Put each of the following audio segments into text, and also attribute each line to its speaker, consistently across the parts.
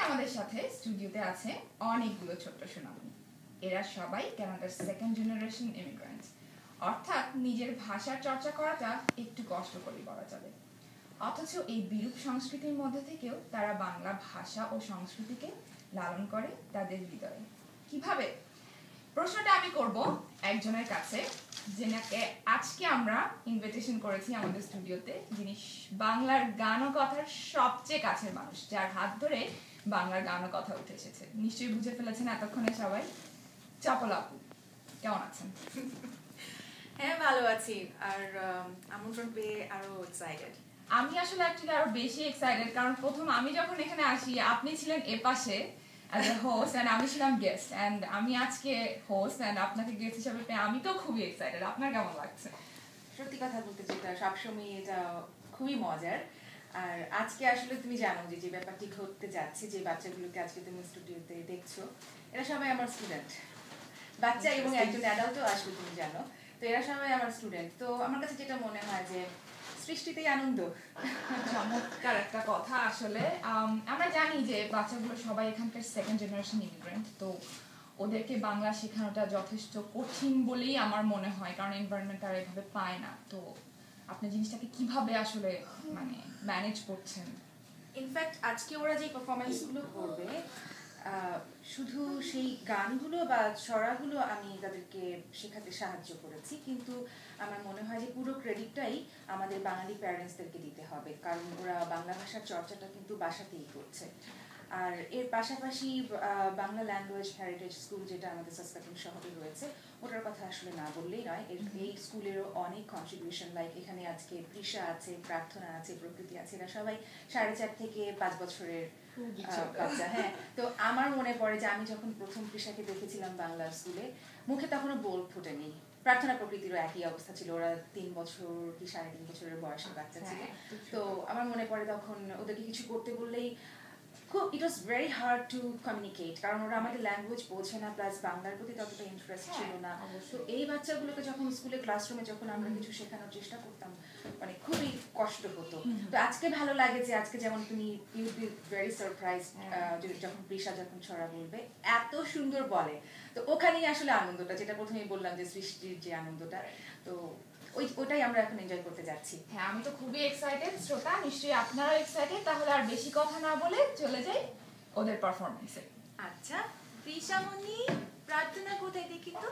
Speaker 1: আমাদের সাথে স্টুডিওতে আছে অনেকগুলো ছোট্ট সোনামণি। এরা সবাই কানাডার সেকেন্ড জেনারেশন ইমিগ্রেন্ট, অর্থাৎ নিজের ভাষার চর্চা করাটা একটু কষ্ট করে বলা যাবে। অথচ এই বিরূপ সংস্কৃতির মধ্যে থেকেও তারা বাংলা ভাষা ও সংস্কৃতিকে লালন করে তাদের হৃদয়ে। কিভাবে? প্রশ্নটা আমি করব একজনের কাছে, যেনাকে আজকে আমরা ইনভিটেশন করেছি আমাদের স্টুডিওতে, যিনি বাংলার গান ও কথার সবচেয়ে কাছের মানুষ, যার হাত ধরে বাংলার গান ও কথা উঠে এসেছে। নিশ্চয়ই বুঝে ফেলেছেন এতক্ষণে সবাই। চপল আপু, কেমন আছেন?
Speaker 2: হ্যাঁ, ভালো আছি। আর আমন্ত্রণ পেয়ে আরো এক্সাইটেড।
Speaker 1: আমি আসলে অ্যাকচুয়ালি আরো বেশি এক্সাইটেড, কারণ প্রথম আমি যখন এখানে আসি আপনি ছিলেন এপাশে as a host and আমি ছিলাম গেস্ট, and আমি আজকে হোস্ট and আপনাকে গেস্ট হিসেবে পেয়ে আমি তো খুবই এক্সাইটেড। আপনার কেমন লাগছে?
Speaker 2: সত্যি কথা বলতে যেটা সবসময় এটা খুবই মজার। আর আজকে আসলে তুমি জানো যে ব্যাপারটি ঘটতে যাচ্ছে, যে বাচ্চাগুলোকে আজকে তুমি স্টুডিওতে দেখছো, এরা সবাই আমার স্টুডেন্ট। বাচ্চা এবং একজন অ্যাডাল্টও আসবে, তুমি জানো। তো এরা সবাই আমার স্টুডেন্ট। তো আমার কাছে যেটা মনে হয় যে সৃষ্টিতেই আনন্দ।
Speaker 1: চমৎকার একটা কথা। আসলে আমরা জানি যে বাচ্চাগুলো সবাই এখানকার সেকেন্ড জেনারেশন ইমিগ্রেন্ট, তো ওদেরকে বাংলা শেখানোটা যথেষ্ট কঠিন বলেই আমার মনে হয়, কারণ এনভায়রনমেন্ট তারা এভাবে পায় না। তো আপনি জিনিসটাকে কিভাবে আসলে মানে ম্যানেজ করছেন?
Speaker 2: ইনফ্যাক্ট আজকে ওরা যে পারফরমেন্সগুলো করবে, শুধু সেই গানগুলো বা ছড়াগুলো আমি তাদেরকে শেখাতে সাহায্য করেছি, কিন্তু আমার মনে হয় যে পুরো ক্রেডিটটাই আমাদের বাঙালি প্যারেন্টসদেরকে দিতে হবে, কারণ ওরা বাংলা ভাষার চর্চাটা কিন্তু বাসাতেই করছে। আর এর পাশাপাশি বাংলা ল্যাঙ্গুয়েজ হেরিটেজ স্কুল, যেটা আমাদের সাসকাতুন শহরে রয়েছে, ওটার কথা আসলে না বললেই নয়। এই স্কুলেরও অনেক কন্ট্রিবিউশন, লাইক এখানে আজকে তৃষা আছে, প্রার্থনা আছে, প্রকৃতি আছে, এরা সবাই 4.5 থেকে 5 বছরের বাচ্চা। হ্যাঁ, তো আমার মনে পড়ে যে আমি যখন প্রথম তৃষাকে দেখেছিলাম বাংলা স্কুলে, মুখে তখনও বোল ফুটেনি। প্রার্থনা প্রকৃতিরও একই অবস্থা ছিল, ওরা 3 বছর কি 3.5 বছরের বয়সের বাচ্চা ছিল। তো আমার মনে পড়ে তখন ওদেরকে কিছু করতে বললেই it was very hard to communicate, কারণ ওরা আমাদের ল্যাঙ্গুয়েজ বোঝে না, প্লাস বাংলার প্রতি ততটা ইন্টারেস্ট ছিল না। তো এই বাচ্চাগুলোকে যখন স্কুলে ক্লাসরুমে যখন আমরা কিছু শেখানোর চেষ্টা করতাম, মানে খুবই কষ্ট হতো। তো আজকে ভালো লাগে যে আজকে যেমন তুমি ইউ বি ভেরি সারপ্রাইজ যখন তৃষা যখন ছড়া বলবে, এত সুন্দর বলে। তো ওখানেই আসলে আনন্দটা, যেটা প্রথমেই বললাম যে সৃষ্টির যে আনন্দটা, তো ওটাই আমরা এখন এনজয় করতে যাচ্ছি।
Speaker 1: হ্যাঁ, আমি তো খুবই এক্সাইটেড। শ্রোতা নিশ্চয়ই আপনারা এক্সাইটেড। তাহলে আর বেশি কথা না বলে চলে যাই ওদের পারফরম্যান্সে।
Speaker 2: আচ্ছা, তৃষামণি, প্রার্থনা কোথায় দেখি তো?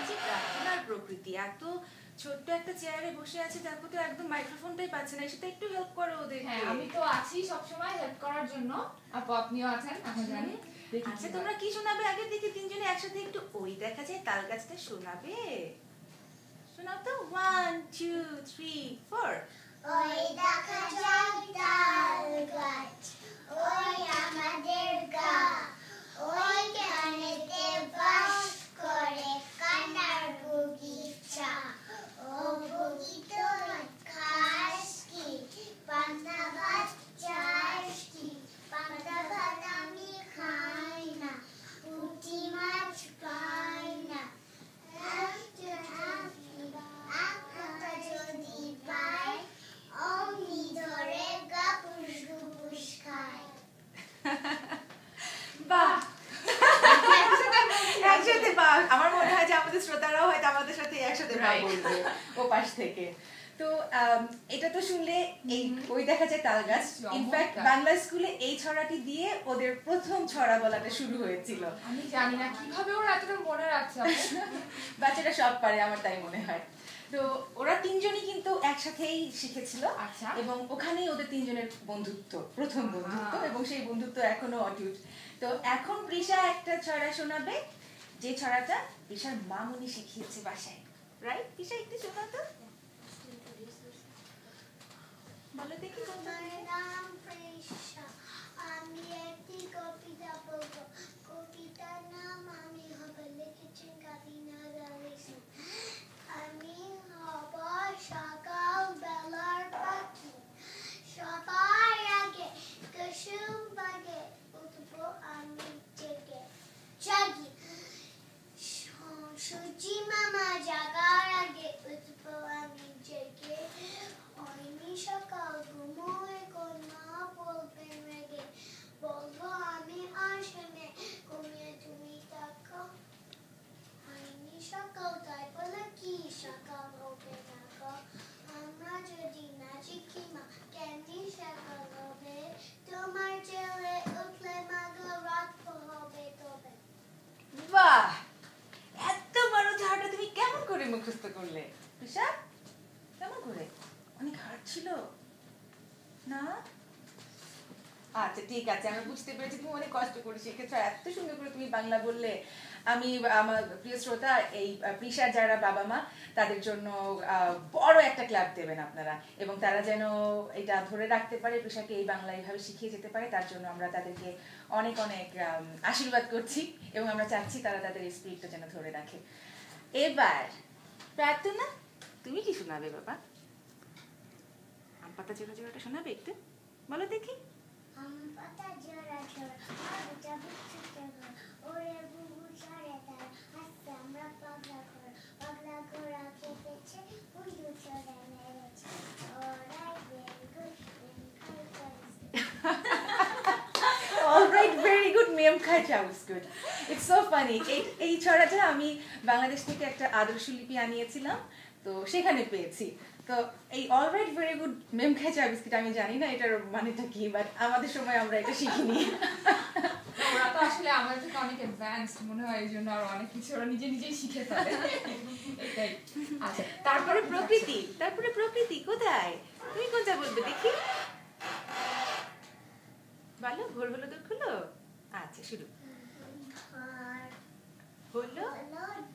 Speaker 2: যে প্রার্থনার প্রকৃতি এত ছোট্ট একটা চেয়ারে বসে আছে, তারপর তো একদম মাইক্রোফোনটাই পাচ্ছে না, সেটা একটু হেল্প করো ওদের।
Speaker 1: হ্যাঁ, আমি তো আছি সবসময় হেল্প করার জন্য। আপু আপনিও আছেন, এখন জানি।
Speaker 2: আচ্ছা, তোমরা কি শোনাবে আগে দেখি? তিনজনে একসাথে একটু ওই দেখা যায় তাল গাছটা শোনাবে। শোনাও তো। 1 2 3 4।
Speaker 3: ওই দেখা যায় তাল গাছ, ওই আমাদের গা, ওই কানেতে বাস করে কানার বগিচা। ও বগিতো খাস কি, পান্তা ভাত চাস কি? পান্তা ভাত আমি খাই না, পুঁটি মাছ পাই না। যদি পাই অমনি ধরে গাপুস গুপুস খাই।
Speaker 2: বাহ, একসাথে বাহ। আমার মনে হয় যে আমাদের শ্রোতারাও হয়তো আমাদের সাথে একসাথে বাহ বলবে ও পাশ থেকে। তো এটা তো শুনলে এই ওই দেখা যায় তাল গাছ। ইনফ্যাক্ট বাংলা স্কুলে এই ছড়াটি দিয়ে ওদের প্রথম ছড়া বলাটা শুরু হয়েছিল।
Speaker 1: আমি জানি না কিভাবে ওরা এতটা মনে রাখছে।
Speaker 2: বাচ্চারা সব পারে, আমার তাই মনে হয়। তো ওরা তিনজনই কিন্তু একসাথেই শিখেছিল, এবং ওখানেই ওদের তিনজনের বন্ধুত্ব, প্রথম বন্ধুত্ব, এবং সেই বন্ধুত্ব এখনো অটুট। তো এখন তৃষা একটা ছড়া শোনাবে, যে ছড়াটা তৃষার মামুনি শিখিয়েছে বাসায়। রাইট তৃষা, একটু শোনা তো। বলো দেখি।
Speaker 3: আমার নাম তৃষা, আমি একটি কবিতা বলবো। কবিতার নাম আমি হব, লিখেছেন কাবিনা গালিসন। আমি হব সকাল বেলার পাখি, সবার আগে কুসুম বাগে উঠবো আমি জেগে জাগি। সূর্যি মামা জাগার আগে উঠবো আমি জেগে। সকাল ঘুমোয় কোন
Speaker 2: আচ্ছা ঠিক আছে, আমরা বুঝতে পেরেছি তুমি অনেক কষ্ট করে শিখেছো, এত সুন্দর করে তুমি বাংলা বললে। আমি আমার প্রিয় শ্রোতা, এই প্রিশার যারা বাবা মা তাদের জন্য বড় একটা ক্লাব দেবেন আপনারা, এবং তারা যেন এটা ধরে রাখতে পারে, প্রিশাকে এই বাংলা এইভাবে শিখিয়ে যেতে পারে, তার জন্য আমরা তাদেরকে অনেক অনেক আশীর্বাদ করছি, এবং আমরা চাচ্ছি তারা তাদের এই স্পিরিটটা যেন ধরে রাখে। এবার প্রার্থনা, তুমি কি শোনাবে বাবা? আম পাতা জোড়া জোড়াটা শোনাবে একটু, বলো দেখি।
Speaker 3: আম পাতা জোড়া জোড়া আর যাবে ছুটে ওরে বুবু সারে তার আস্তে আমরা পাগলা ঘোড়া কেটেছে বুঝু চড়ে মেরেছে alright very good
Speaker 2: alright very good, ma'am খাই চাউস গুড। It's so funny. এই ছড়াটা আমি বাংলাদেশ থেকে একটা আদর্শলিপি আনিয়েছিলাম, তো সেখানে পেয়েছি। তো এই অলরাইট ভেরি গুড মেম খাই চা বিস্কিট আমি জানি না এটার মানেটা কি, বাট আমাদের সময় আমরা এটা শিখিনি।
Speaker 1: ওরা তো আসলে আমাদের থেকে অনেক অ্যাডভান্সড মনে হয়, এই জন্য আরো অনেক কিছু ওরা নিজেই শিখে ফেলে। এটাই। আচ্ছা,
Speaker 2: তারপরে প্রকৃতি, কোথায়? তুমি কোনটা বলবে দেখি, বলো। ভোর হলো দুঃখ হলো, আচ্ছা শুরু হলো।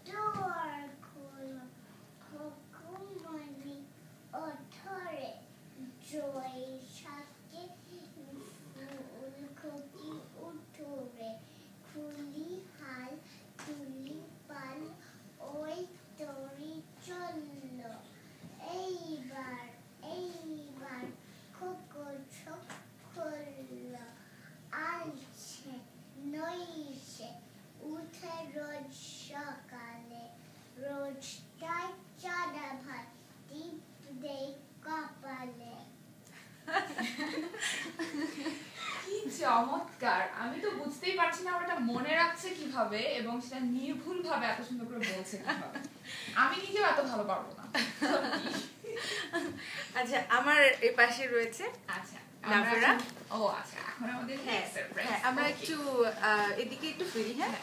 Speaker 3: ডোর খোলো খোকুমনি ওঠরে জয় সাথে ফুলকপি উঠরে খুলি হাল তুলি পাল ওই তরি চলল এইবার খোকো চোখ খুলল আলছে নইছে উঠে রোজ সকালে রোজটাই চাঁদা ভাত টিপ দেয় কপালে।
Speaker 1: কি চমৎকার! আমি তো বুঝতেই পারছি না ওরা এটা মনে রাখছে কিভাবে এবং সেটা নির্ভুল ভাবে এত সুন্দর করে বলছে কিভাবে। আমি নিজেও এত ভালো পারবো না।
Speaker 2: আচ্ছা, আমার এই পাশে রয়েছে
Speaker 1: আচ্ছা,
Speaker 2: নাফেরা।
Speaker 1: ও আচ্ছা, এখন আমাদের
Speaker 2: হ্যাঁ, আমরা একটু এদিকে একটু ফিরি। হ্যাঁ,